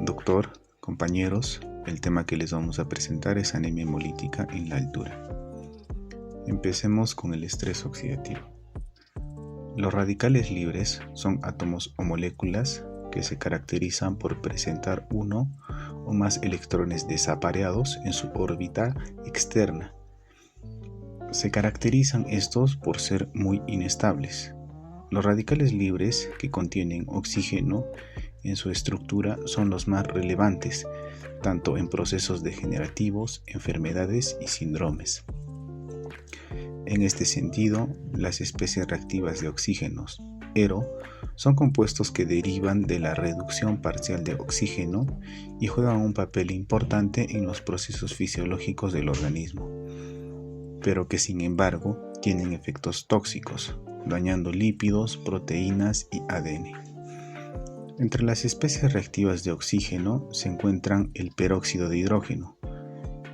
Doctor, compañeros, el tema que les vamos a presentar es anemia hemolítica en la altura. Empecemos con el estrés oxidativo. Los radicales libres son átomos o moléculas que se caracterizan por presentar uno o más electrones desapareados en su órbita externa. Se caracterizan estos por ser muy inestables. Los radicales libres que contienen oxígeno en su estructura son los más relevantes, tanto en procesos degenerativos, enfermedades y síndromes. En este sentido, las especies reactivas de oxígenos, ERO, son compuestos que derivan de la reducción parcial de oxígeno y juegan un papel importante en los procesos fisiológicos del organismo, pero que sin embargo tienen efectos tóxicos, dañando lípidos, proteínas y ADN. Entre las especies reactivas de oxígeno se encuentran el peróxido de hidrógeno,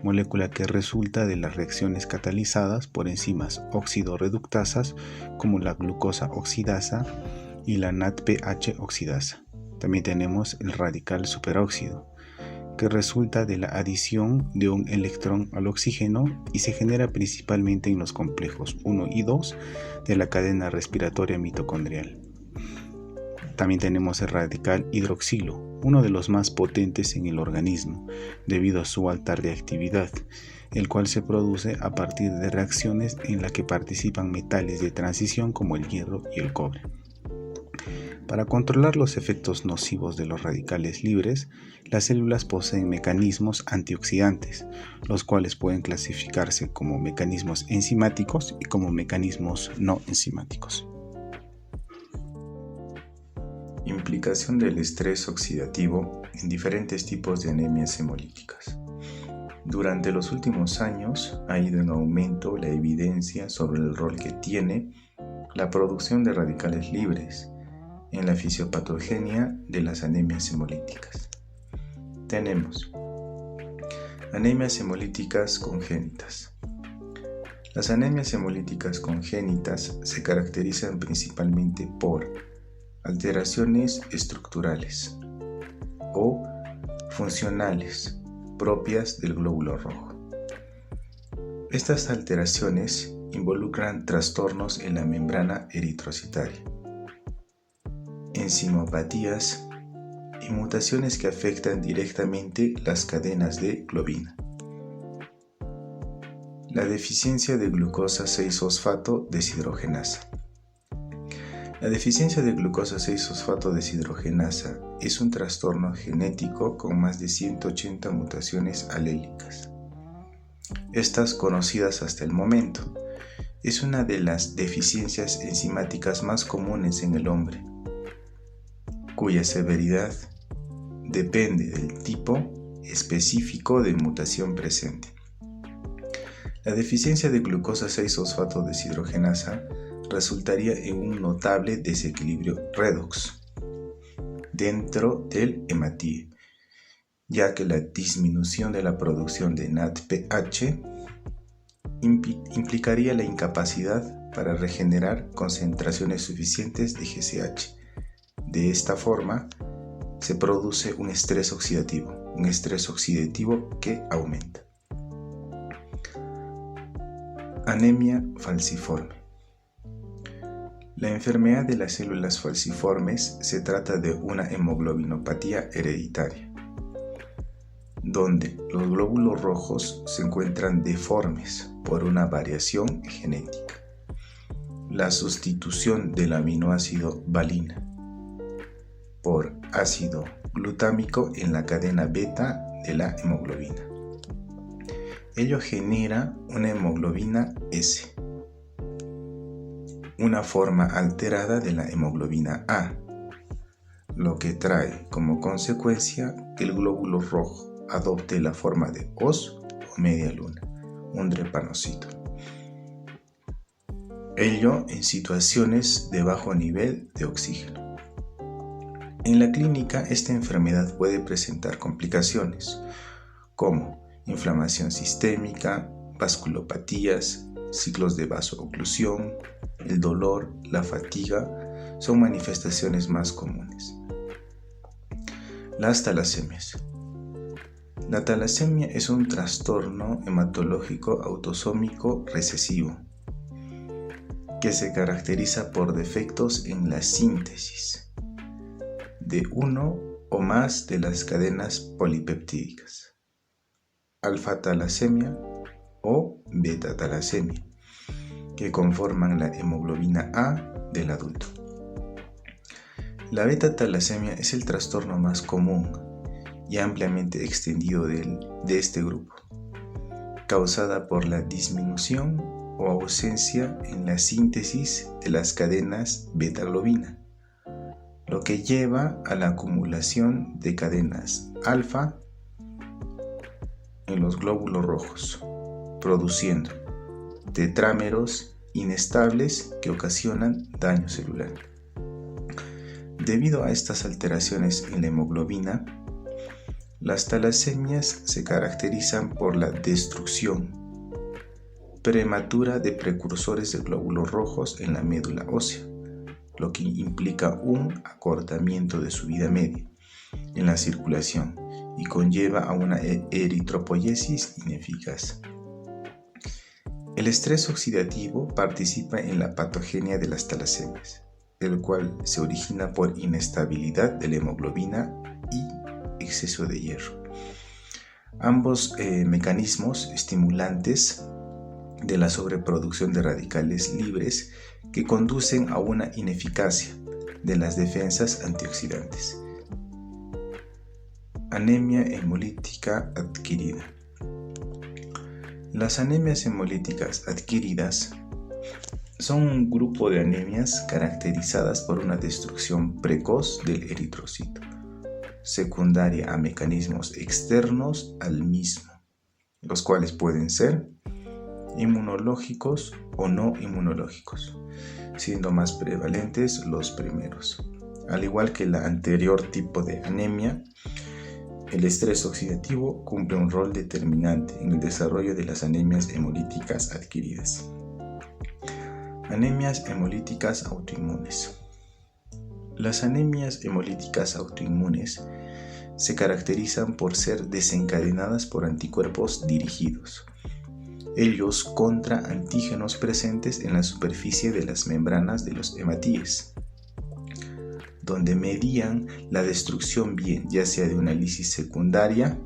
molécula que resulta de las reacciones catalizadas por enzimas oxidorreductasas como la glucosa oxidasa y la NADPH oxidasa. También tenemos el radical superóxido, que resulta de la adición de un electrón al oxígeno y se genera principalmente en los complejos 1 y 2 de la cadena respiratoria mitocondrial. También tenemos el radical hidroxilo, uno de los más potentes en el organismo, debido a su alta reactividad, el cual se produce a partir de reacciones en las que participan metales de transición como el hierro y el cobre. Para controlar los efectos nocivos de los radicales libres, las células poseen mecanismos antioxidantes, los cuales pueden clasificarse como mecanismos enzimáticos y como mecanismos no enzimáticos. Implicación del estrés oxidativo en diferentes tipos de anemias hemolíticas. Durante los últimos años ha ido en aumento la evidencia sobre el rol que tiene la producción de radicales libres en la fisiopatogenia de las anemias hemolíticas. Tenemos anemias hemolíticas congénitas. Las anemias hemolíticas congénitas se caracterizan principalmente por alteraciones estructurales o funcionales propias del glóbulo rojo. Estas alteraciones involucran trastornos en la membrana eritrocitaria, enzimopatías y mutaciones que afectan directamente las cadenas de globina. La deficiencia de glucosa 6-fosfato deshidrogenasa. La deficiencia de glucosa 6-fosfato deshidrogenasa es un trastorno genético con más de 180 mutaciones alélicas. Estas conocidas hasta el momento, es una de las deficiencias enzimáticas más comunes en el hombre, cuya severidad depende del tipo específico de mutación presente. La deficiencia de glucosa 6-fosfato deshidrogenasa resultaría en un notable desequilibrio redox dentro del hematíe, ya que la disminución de la producción de NADPH implicaría la incapacidad para regenerar concentraciones suficientes de GCH. De esta forma, se produce un estrés oxidativo que aumenta. Anemia falciforme. La enfermedad de las células falciformes se trata de una hemoglobinopatía hereditaria, donde los glóbulos rojos se encuentran deformes por una variación genética. La sustitución del aminoácido valina por ácido glutámico en la cadena beta de la hemoglobina. Ello genera una hemoglobina S, una forma alterada de la hemoglobina A, lo que trae como consecuencia que el glóbulo rojo adopte la forma de hoz o media luna, un drepanocito. Ello en situaciones de bajo nivel de oxígeno. En la clínica, esta enfermedad puede presentar complicaciones como inflamación sistémica, vasculopatías, ciclos de vasooclusión, el dolor, la fatiga son manifestaciones más comunes. Las talasemias. La talasemia es un trastorno hematológico autosómico recesivo que se caracteriza por defectos en la síntesis de uno o más de las cadenas polipeptídicas, alfa-talasemia o beta-talasemia, que conforman la hemoglobina A del adulto. La beta-talasemia es el trastorno más común y ampliamente extendido de este grupo, causada por la disminución o ausencia en la síntesis de las cadenas beta-globina, lo que lleva a la acumulación de cadenas alfa en los glóbulos rojos, produciendo tetrámeros inestables que ocasionan daño celular. Debido a estas alteraciones en la hemoglobina, las talasemias se caracterizan por la destrucción prematura de precursores de glóbulos rojos en la médula ósea, lo que implica un acortamiento de su vida media en la circulación y conlleva a una eritropoyesis ineficaz. El estrés oxidativo participa en la patogenia de las talasemias, el cual se origina por inestabilidad de la hemoglobina y exceso de hierro. Ambos mecanismos estimulantes de la sobreproducción de radicales libres que conducen a una ineficacia de las defensas antioxidantes. Anemia hemolítica adquirida. Las anemias hemolíticas adquiridas son un grupo de anemias caracterizadas por una destrucción precoz del eritrocito, secundaria a mecanismos externos al mismo, los cuales pueden ser inmunológicos o no inmunológicos, siendo más prevalentes los primeros. Al igual que la anterior tipo de anemia, el estrés oxidativo cumple un rol determinante en el desarrollo de las anemias hemolíticas adquiridas. Anemias hemolíticas autoinmunes. Las anemias hemolíticas autoinmunes se caracterizan por ser desencadenadas por anticuerpos dirigidos, ellos contra antígenos presentes en la superficie de las membranas de los hematíes, donde median la destrucción bien ya sea de una lisis secundaria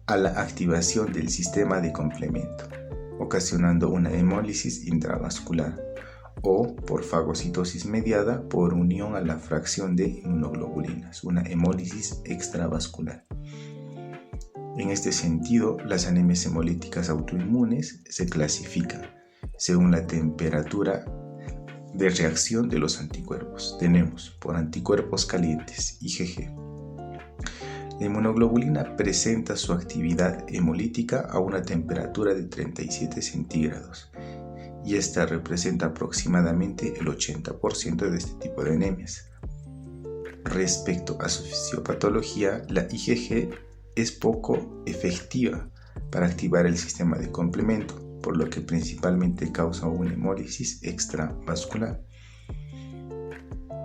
a la activación del sistema de complemento, ocasionando una hemólisis intravascular, o por fagocitosis mediada por unión a la fracción de inmunoglobulinas, una hemólisis extravascular. En este sentido, las anemias hemolíticas autoinmunes se clasifican según la temperatura de reacción de los anticuerpos. Tenemos por anticuerpos calientes, IgG. La inmunoglobulina presenta su actividad hemolítica a una temperatura de 37 centígrados y esta representa aproximadamente el 80% de este tipo de anemias. Respecto a su fisiopatología, la IgG es poco efectiva para activar el sistema de complemento, por lo que principalmente causa una hemólisis extravascular.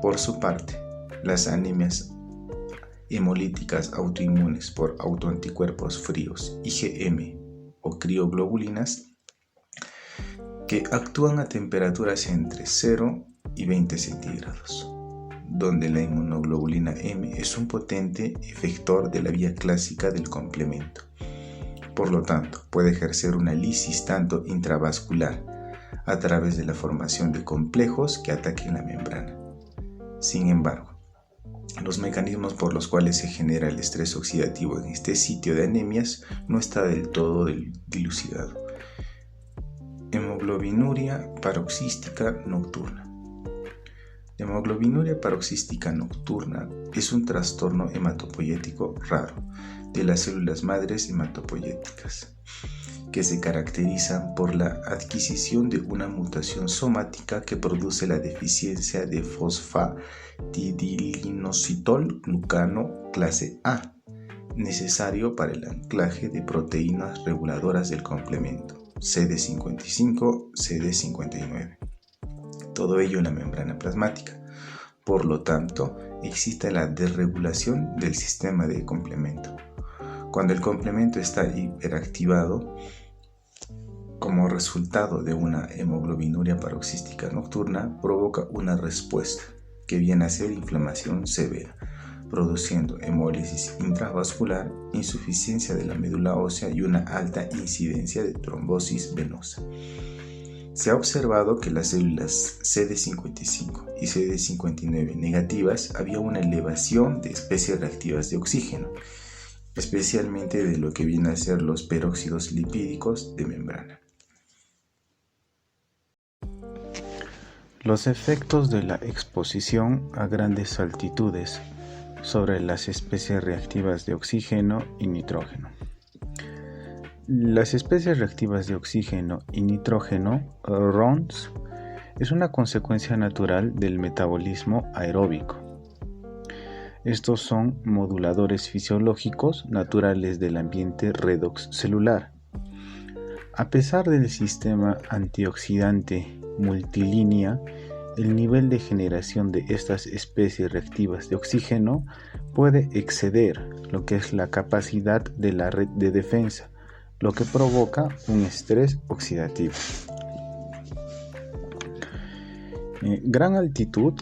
Por su parte, las anemias hemolíticas autoinmunes por autoanticuerpos fríos, IgM o crioglobulinas, que actúan a temperaturas entre 0 y 20 centígrados, donde la inmunoglobulina M es un potente efector de la vía clásica del complemento. Por lo tanto, puede ejercer una lisis tanto intravascular a través de la formación de complejos que ataquen la membrana. Sin embargo, los mecanismos por los cuales se genera el estrés oxidativo en este sitio de anemias no está del todo dilucidado. Hemoglobinuria paroxística nocturna. La hemoglobinuria paroxística nocturna es un trastorno hematopoyético raro de las células madres hematopoyéticas, que se caracterizan por la adquisición de una mutación somática que produce la deficiencia de fosfatidilinositol glucano clase A, necesario para el anclaje de proteínas reguladoras del complemento, CD55, CD59. Todo ello en la membrana plasmática. Por lo tanto, existe la desregulación del sistema de complemento. Cuando el complemento está hiperactivado, como resultado de una hemoglobinuria paroxística nocturna, provoca una respuesta que viene a ser inflamación severa, produciendo hemólisis intravascular, insuficiencia de la médula ósea y una alta incidencia de trombosis venosa. Se ha observado que las células CD55 y CD59 negativas había una elevación de especies reactivas de oxígeno, especialmente de lo que vienen a ser los peróxidos lipídicos de membrana. Los efectos de la exposición a grandes altitudes sobre las especies reactivas de oxígeno y nitrógeno. Las especies reactivas de oxígeno y nitrógeno, RONS, es una consecuencia natural del metabolismo aeróbico. Estos son moduladores fisiológicos naturales del ambiente redox celular. A pesar del sistema antioxidante multilínea, el nivel de generación de estas especies reactivas de oxígeno puede exceder lo que es la capacidad de la red de defensa, lo que provoca un estrés oxidativo. Gran altitud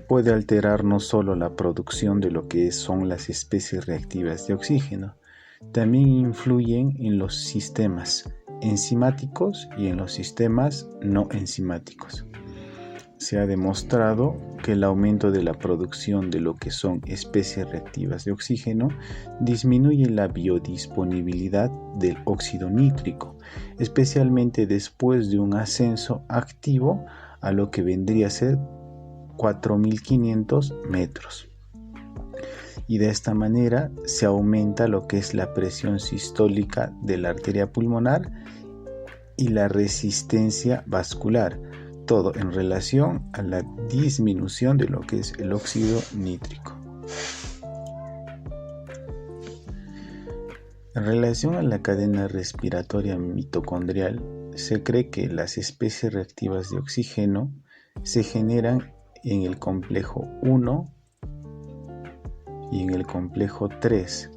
puede alterar no solo la producción de lo que son las especies reactivas de oxígeno, también influyen en los sistemas enzimáticos y en los sistemas no enzimáticos. Se ha demostrado que el aumento de la producción de lo que son especies reactivas de oxígeno disminuye la biodisponibilidad del óxido nítrico, especialmente después de un ascenso activo a lo que vendría a ser 4.500 metros. Y de esta manera se aumenta lo que es la presión sistólica de la arteria pulmonar y la resistencia vascular, todo en relación a la disminución de lo que es el óxido nítrico. En relación a la cadena respiratoria mitocondrial, se cree que las especies reactivas de oxígeno se generan en el complejo 1 y en el complejo 3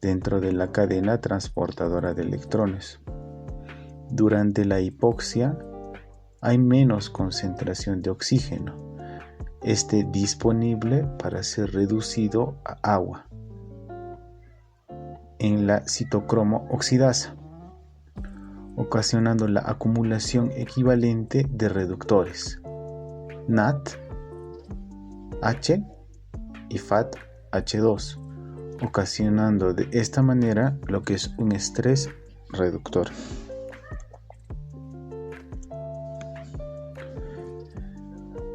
dentro de la cadena transportadora de electrones. Durante la hipoxia hay menos concentración de oxígeno, disponible para ser reducido a agua en la citocromo oxidasa, ocasionando la acumulación equivalente de reductores NAT, H y FAT-H2, ocasionando de esta manera lo que es un estrés reductor.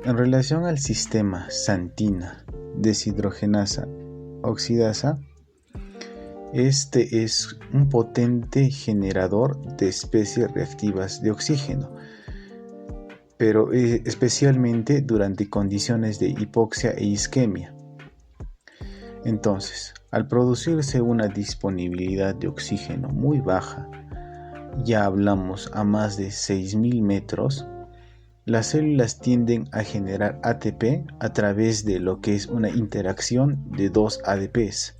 En relación al sistema xantina deshidrogenasa oxidasa, este es un potente generador de especies reactivas de oxígeno, pero especialmente durante condiciones de hipoxia e isquemia. Entonces, al producirse una disponibilidad de oxígeno muy baja, ya hablamos a más de 6.000 metros, las células tienden a generar ATP a través de lo que es una interacción de dos ADPs.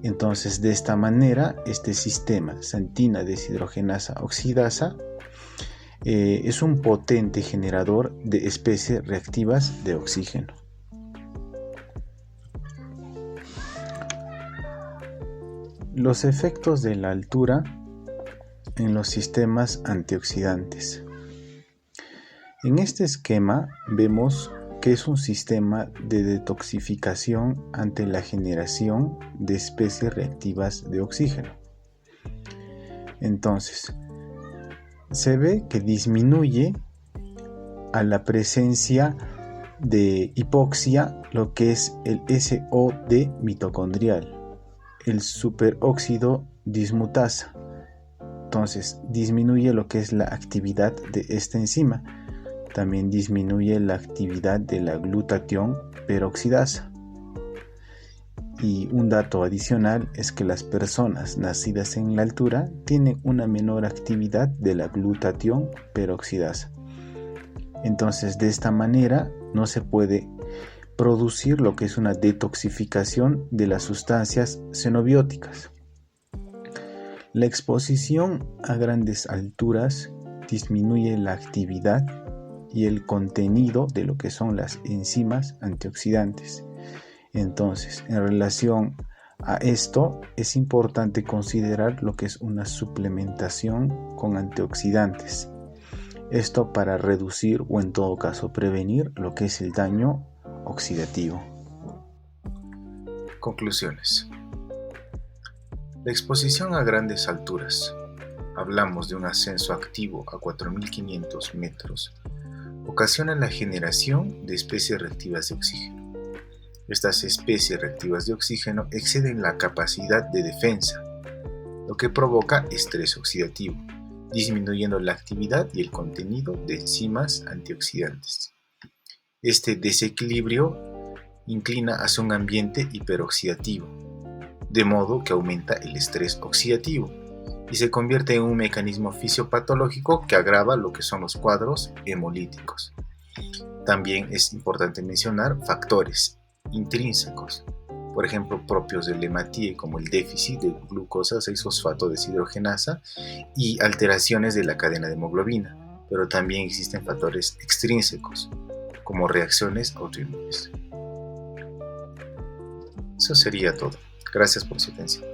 Entonces, de esta manera, este sistema xantina deshidrogenasa oxidasa es un potente generador de especies reactivas de oxígeno. Los efectos de la altura en los sistemas antioxidantes. En este esquema vemos que es un sistema de detoxificación ante la generación de especies reactivas de oxígeno. Entonces, se ve que disminuye a la presencia de hipoxia lo que es el SOD mitocondrial, el superóxido dismutasa. Entonces, disminuye lo que es la actividad de esta enzima. También disminuye la actividad de la glutatión peroxidasa. Y un dato adicional es que las personas nacidas en la altura tienen una menor actividad de la glutatión peroxidasa. Entonces, de esta manera no se puede producir lo que es una detoxificación de las sustancias xenobióticas. La exposición a grandes alturas disminuye la actividad y el contenido de lo que son las enzimas antioxidantes. Entonces, en relación a esto, es importante considerar lo que es una suplementación con antioxidantes. Esto para reducir o en todo caso prevenir lo que es el daño oxidativo. Conclusiones. La exposición a grandes alturas, hablamos de un ascenso activo a 4.500 metros, ocasiona la generación de especies reactivas de oxígeno. Estas especies reactivas de oxígeno exceden la capacidad de defensa, lo que provoca estrés oxidativo, disminuyendo la actividad y el contenido de enzimas antioxidantes. Este desequilibrio inclina hacia un ambiente hiperoxidativo, de modo que aumenta el estrés oxidativo y se convierte en un mecanismo fisiopatológico que agrava lo que son los cuadros hemolíticos. También es importante mencionar factores intrínsecos, por ejemplo propios del hematíe como el déficit de glucosa 6-fosfato deshidrogenasa y alteraciones de la cadena de hemoglobina, pero también existen factores extrínsecos como reacciones autoinmunes. Eso sería todo. Gracias por su atención.